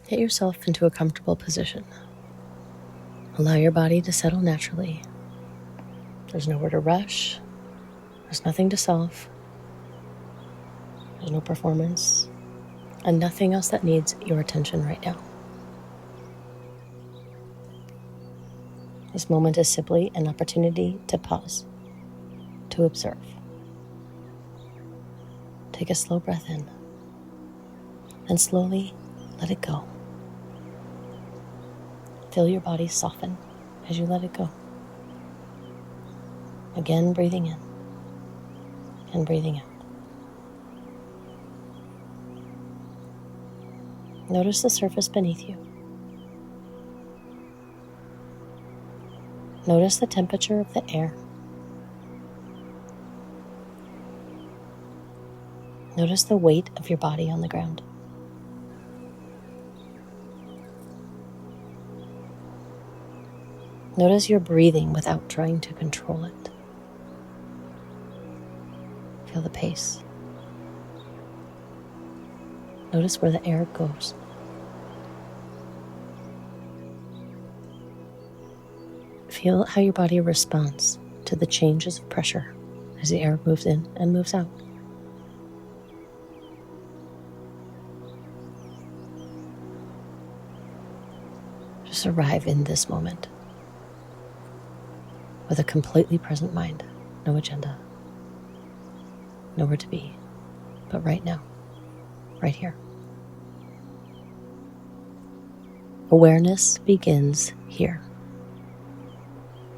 Get yourself into a comfortable position. Allow your body to settle naturally. There's nowhere to rush. There's nothing to solve. There's no performance. And nothing else that needs your attention right now. This moment is simply an opportunity to pause, to observe. Take a slow breath in, and slowly let it go. Feel your body soften as you let it go. Again, breathing in and breathing out. Notice the surface beneath you. Notice the temperature of the air. Notice the weight of your body on the ground. Notice your breathing without trying to control it. Feel the pace. Notice where the air goes. Feel how your body responds to the changes of pressure as the air moves in and moves out. Just arrive in this moment with a completely present mind, no agenda, nowhere to be, but right now, right here. Awareness begins here.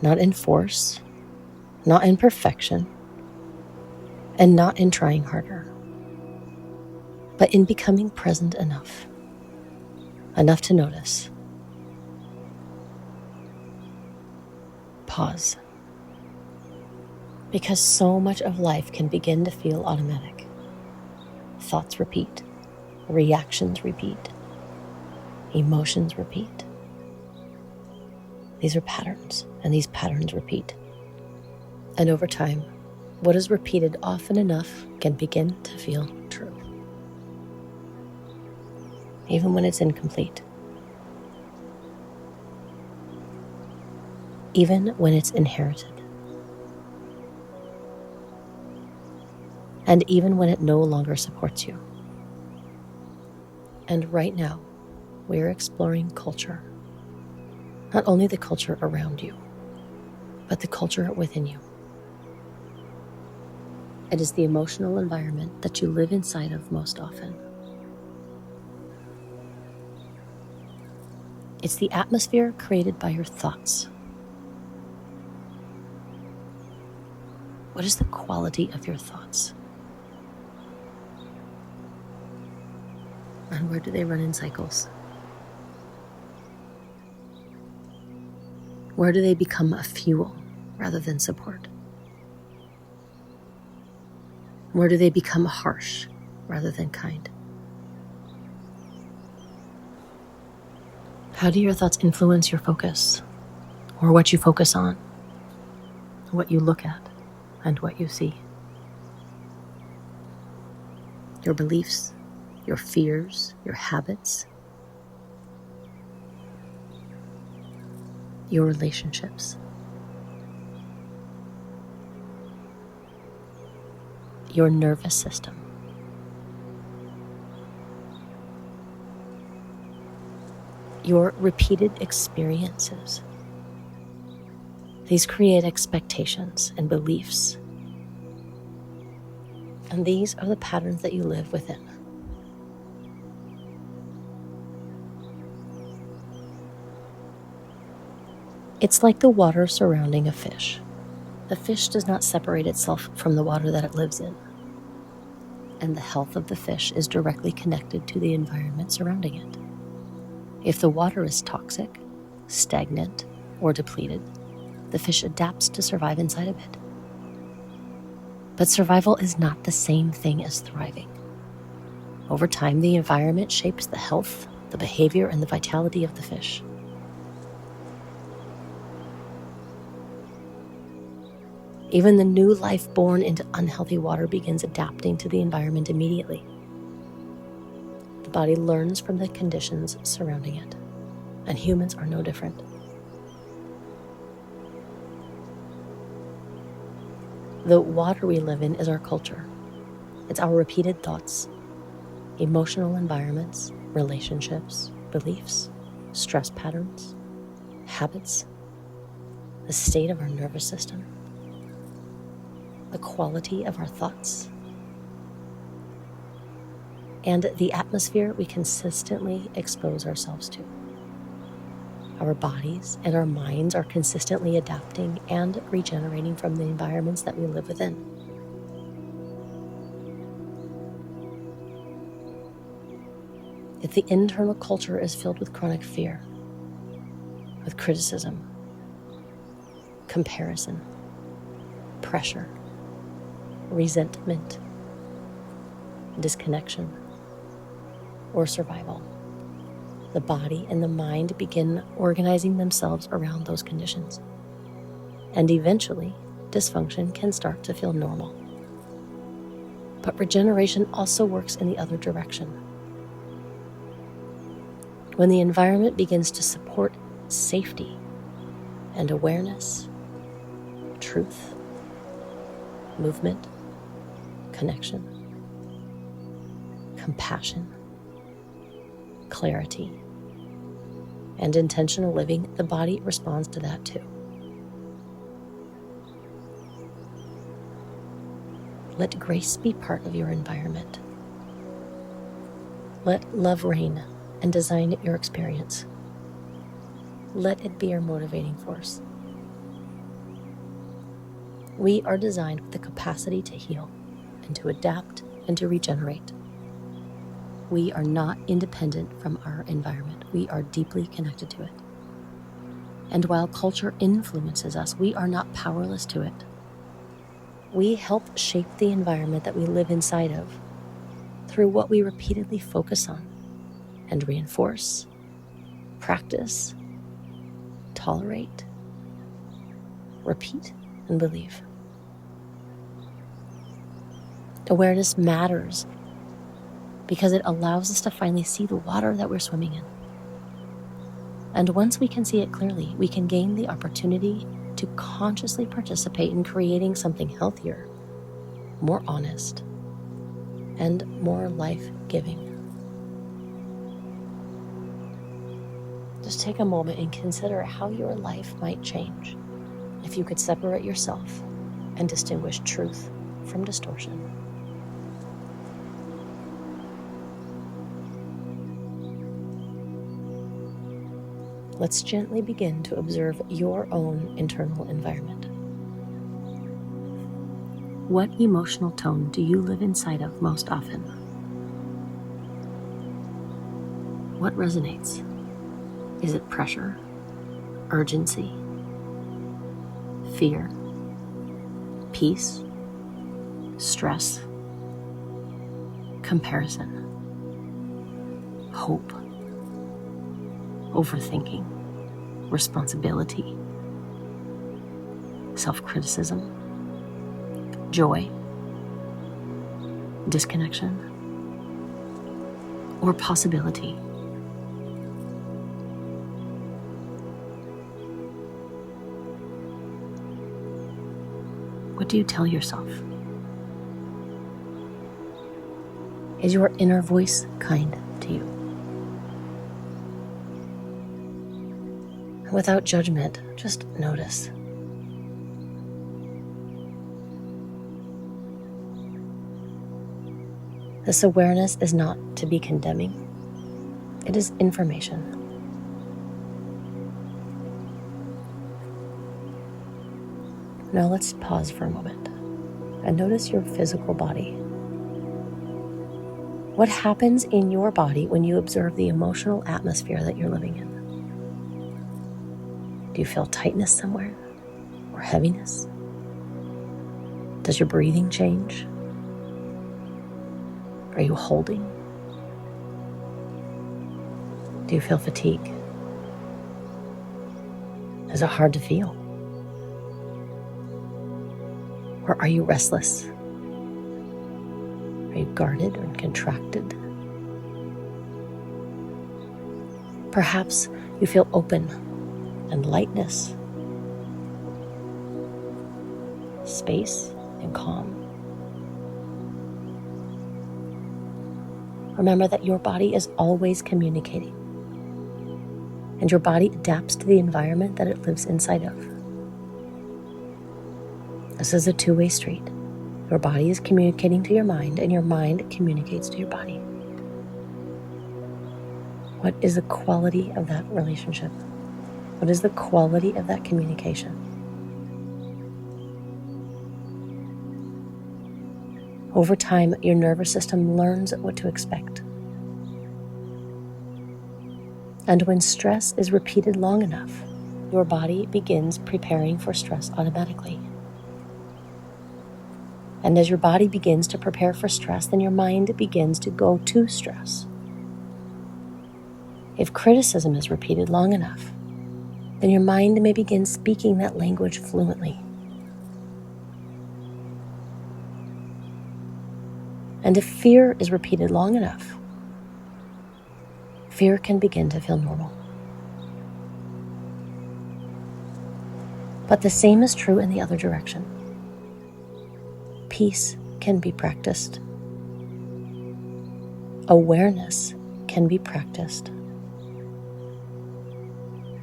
Not in force, not in perfection, and not in trying harder, but in becoming present enough to notice. Pause. Because so much of life can begin to feel automatic. Thoughts repeat, reactions repeat, emotions repeat. These are patterns, and these patterns repeat. And over time, what is repeated often enough can begin to feel true, even when it's incomplete, even when it's inherited, and even when it no longer supports you. And right now, we're exploring culture. Not only the culture around you, but the culture within you. It is the emotional environment that you live inside of most often. It's the atmosphere created by your thoughts. What is the quality of your thoughts? And where do they run in cycles? Where do they become a fuel rather than support? Where do they become harsh rather than kind? How do your thoughts influence your focus, or what you focus on, what you look at, and what you see? Your beliefs, your fears, your habits, your relationships, your nervous system, your repeated experiences. These create expectations and beliefs, and these are the patterns that you live within. It's like the water surrounding a fish. The fish does not separate itself from the water that it lives in, and the health of the fish is directly connected to the environment surrounding it. If the water is toxic, stagnant, or depleted, the fish adapts to survive inside of it. But survival is not the same thing as thriving. Over time, the environment shapes the health, the behavior, and the vitality of the fish. Even the new life born into unhealthy water begins adapting to the environment immediately. The body learns from the conditions surrounding it, and humans are no different. The water we live in is our culture. It's our repeated thoughts, emotional environments, relationships, beliefs, stress patterns, habits, the state of our nervous system, the quality of our thoughts, and the atmosphere we consistently expose ourselves to. Our bodies and our minds are consistently adapting and regenerating from the environments that we live within. If the internal culture is filled with chronic fear, with criticism, comparison, pressure, resentment, disconnection, or survival, the body and the mind begin organizing themselves around those conditions. And eventually, dysfunction can start to feel normal. But regeneration also works in the other direction. When the environment begins to support safety and awareness, truth, movement, connection, compassion, clarity, and intentional living, the body responds to that too. Let grace be part of your environment. Let love reign and design your experience. Let it be your motivating force. We are designed with the capacity to heal and to adapt and to regenerate. We are not independent from our environment. We are deeply connected to it. And while culture influences us, we are not powerless to it. We help shape the environment that we live inside of through what we repeatedly focus on and reinforce, practice, tolerate, repeat, and believe. Awareness matters because it allows us to finally see the water that we're swimming in. And once we can see it clearly, we can gain the opportunity to consciously participate in creating something healthier, more honest, and more life-giving. Just take a moment and consider how your life might change if you could separate yourself and distinguish truth from distortion. Let's gently begin to observe your own internal environment. What emotional tone do you live inside of most often? What resonates? Is it pressure, urgency, fear, peace, stress, comparison, hope, overthinking, responsibility, self-criticism, joy, disconnection, or possibility? What do you tell yourself? Is your inner voice kind to you? Without judgment, just notice. This awareness is not to be condemning. It is information. Now let's pause for a moment and notice your physical body. What happens in your body when you observe the emotional atmosphere that you're living in? Do you feel tightness somewhere or heaviness? Does your breathing change? Are you holding? Do you feel fatigue? Is it hard to feel? Or are you restless? Are you guarded or contracted? Perhaps you feel open and lightness, space and calm. Remember that your body is always communicating, and your body adapts to the environment that it lives inside of. This is a two-way street. Your body is communicating to your mind, and your mind communicates to your body. What is the quality of that relationship? What is the quality of that communication? Over time, your nervous system learns what to expect. And when stress is repeated long enough, your body begins preparing for stress automatically. And as your body begins to prepare for stress, then your mind begins to go to stress. If criticism is repeated long enough, then your mind may begin speaking that language fluently. And if fear is repeated long enough, fear can begin to feel normal. But the same is true in the other direction. Peace can be practiced. Awareness can be practiced.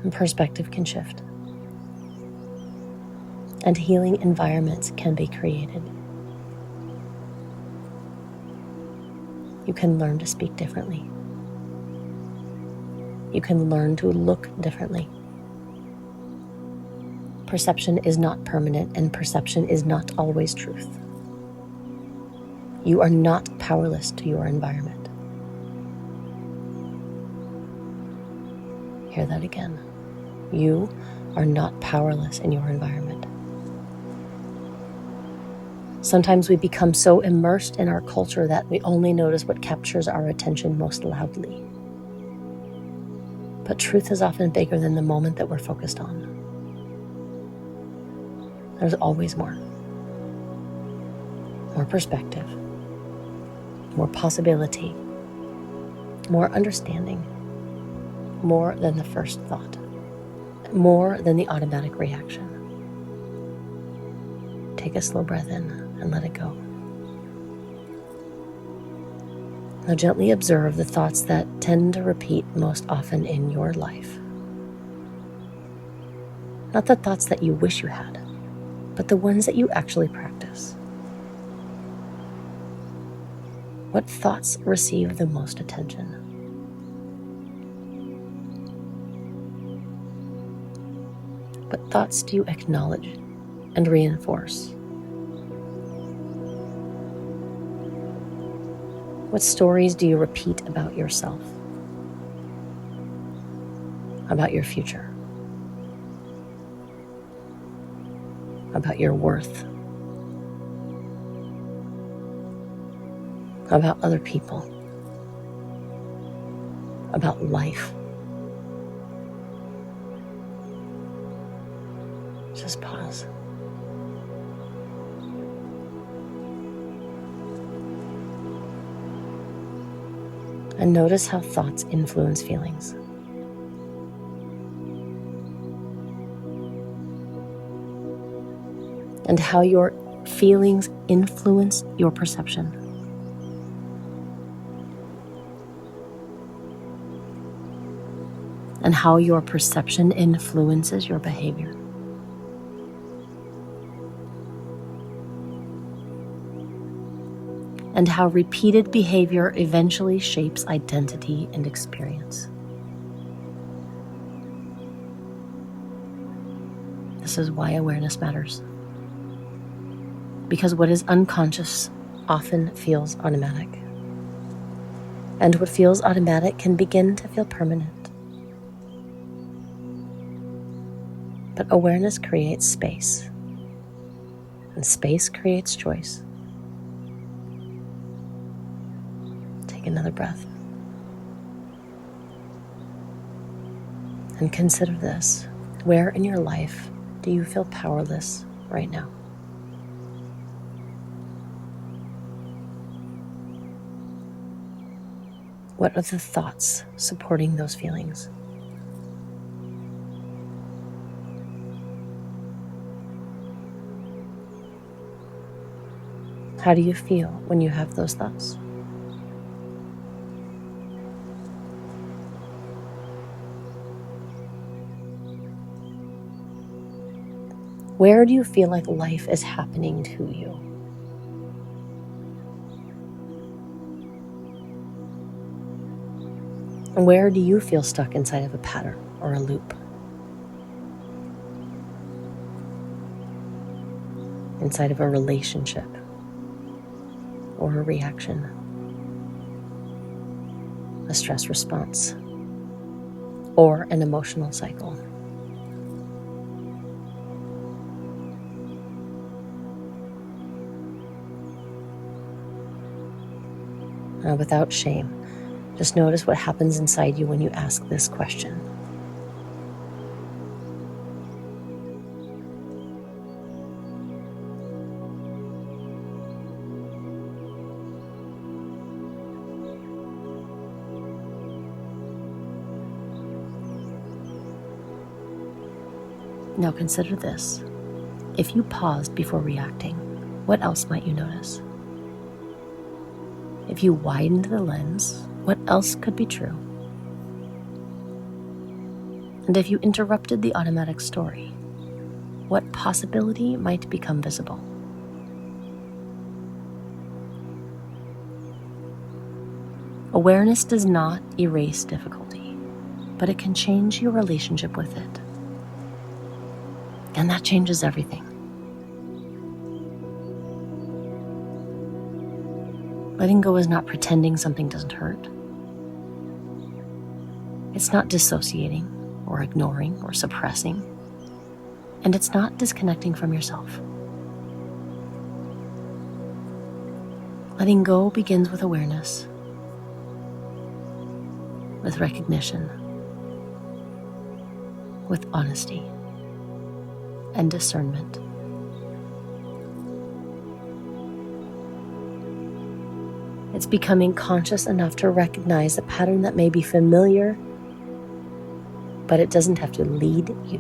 And perspective can shift. And healing environments can be created. You can learn to speak differently. You can learn to look differently. Perception is not permanent, and perception is not always truth. You are not powerless to your environment. Hear that again. You are not powerless in your environment. Sometimes we become so immersed in our culture that we only notice what captures our attention most loudly. But truth is often bigger than the moment that we're focused on. There's always more. More perspective, more possibility, more understanding, more than the first thought, more than the automatic reaction. Take a slow breath in and let it go. Now gently observe the thoughts that tend to repeat most often in your life. Not the thoughts that you wish you had, but the ones that you actually practice. What thoughts receive the most attention? What thoughts do you acknowledge and reinforce? What stories do you repeat about yourself? About your future? About your worth? About other people? About life? Just pause. And notice how thoughts influence feelings. And how your feelings influence your perception. And how your perception influences your behavior. And how repeated behavior eventually shapes identity and experience. This is why awareness matters. Because what is unconscious often feels automatic. And what feels automatic can begin to feel permanent. But awareness creates space. And space creates choice. Take another breath. And consider this. Where in your life do you feel powerless right now? What are the thoughts supporting those feelings? How do you feel when you have those thoughts? Where do you feel like life is happening to you? And where do you feel stuck inside of a pattern or a loop? Inside of a relationship or a reaction, a stress response, or an emotional cycle? Without shame, just notice what happens inside you when you ask this question. Now consider this. If you paused before reacting, what else might you notice? If you widened the lens, what else could be true? And if you interrupted the automatic story, what possibility might become visible? Awareness does not erase difficulty, but it can change your relationship with it. And that changes everything. Letting go is not pretending something doesn't hurt. It's not dissociating or ignoring or suppressing. And it's not disconnecting from yourself. Letting go begins with awareness, with recognition, with honesty and discernment. It's becoming conscious enough to recognize a pattern that may be familiar, but it doesn't have to lead you.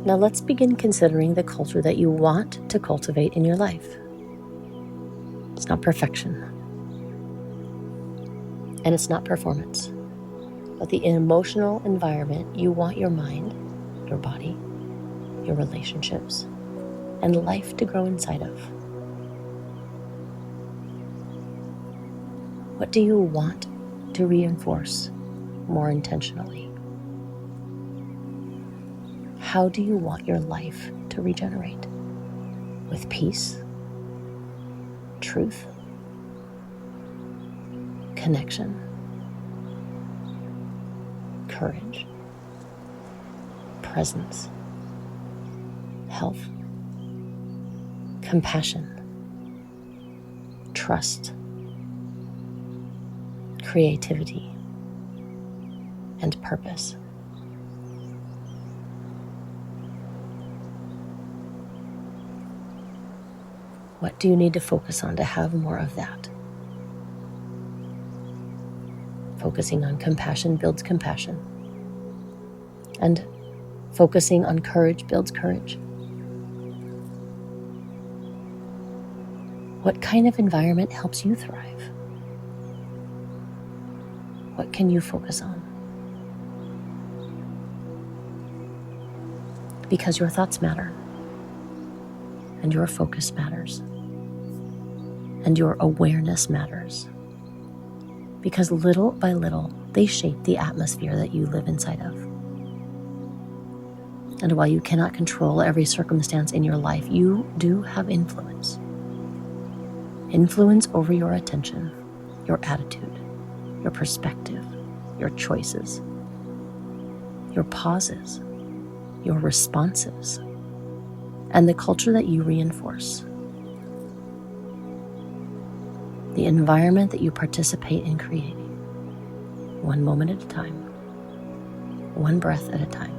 Now let's begin considering the culture that you want to cultivate in your life. It's not perfection, and it's not performance, but the emotional environment you want your mind, your body, your relationships, and life to grow inside of. What do you want to reinforce more intentionally? How do you want your life to regenerate? With peace, truth, connection, courage, presence, health, compassion, trust, creativity, and purpose. What do you need to focus on to have more of that? Focusing on compassion builds compassion. And focusing on courage builds courage. What kind of environment helps you thrive? What can you focus on? Because your thoughts matter, and your focus matters, and your awareness matters. Because little by little, they shape the atmosphere that you live inside of. And while you cannot control every circumstance in your life, you do have influence. Influence over your attention, your attitude, your perspective, your choices, your pauses, your responses, and the culture that you reinforce. The environment that you participate in creating, one moment at a time, one breath at a time,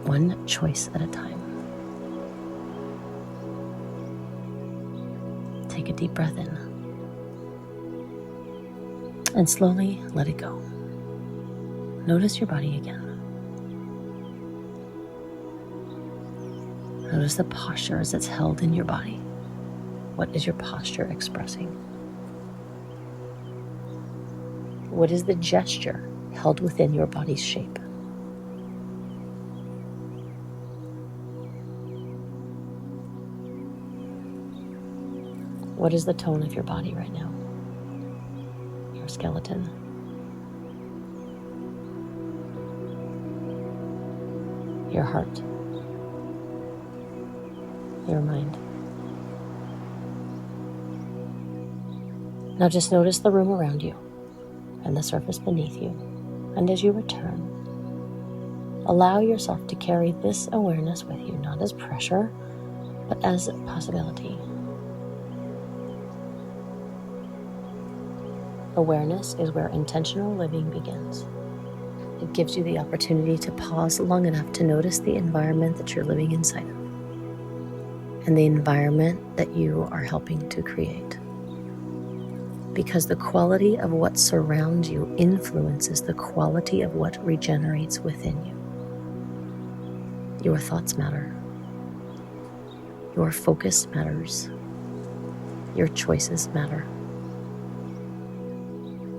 one choice at a time. Take a deep breath in and slowly let it go. Notice your body again. Notice the posture as it's held in your body. What is your posture expressing? What is the gesture held within your body's shape? What is the tone of your body right now? Your skeleton. Your heart. Your mind. Now just notice the room around you and the surface beneath you. And as you return, allow yourself to carry this awareness with you, not as pressure, but as a possibility. Awareness is where intentional living begins. It gives you the opportunity to pause long enough to notice the environment that you're living inside of and the environment that you are helping to create. Because the quality of what surrounds you influences the quality of what regenerates within you. Your thoughts matter. Your focus matters. Your choices matter.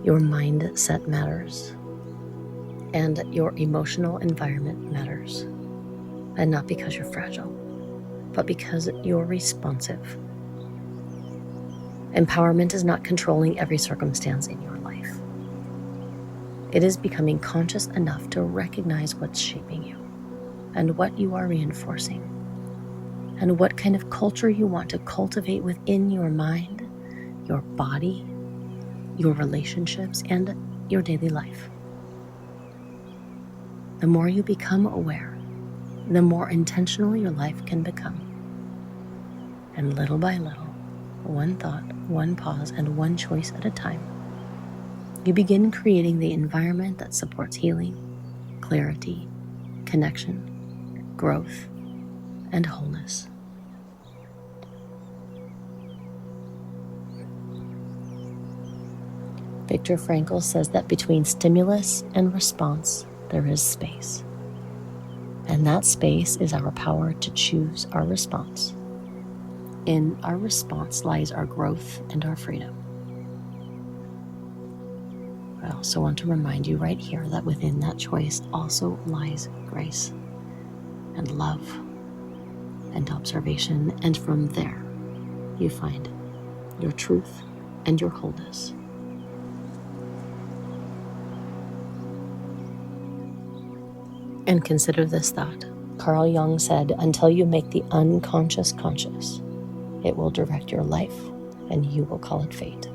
Your mindset matters. And your emotional environment matters. And not because you're fragile, but because you're responsive. Empowerment is not controlling every circumstance in your life. It is becoming conscious enough to recognize what's shaping you and what you are reinforcing and what kind of culture you want to cultivate within your mind, your body, your relationships, and your daily life. The more you become aware, the more intentional your life can become. And little by little, one thought, one pause, and one choice at a time, you begin creating the environment that supports healing, clarity, connection, growth, and wholeness. Viktor Frankl says that between stimulus and response, there is space. And that space is our power to choose our response. In our response lies our growth and our freedom. I also want to remind you right here that within that choice also lies grace and love and observation. And from there, you find your truth and your wholeness. And consider this thought. Carl Jung said, until you make the unconscious conscious, it will direct your life and you will call it fate.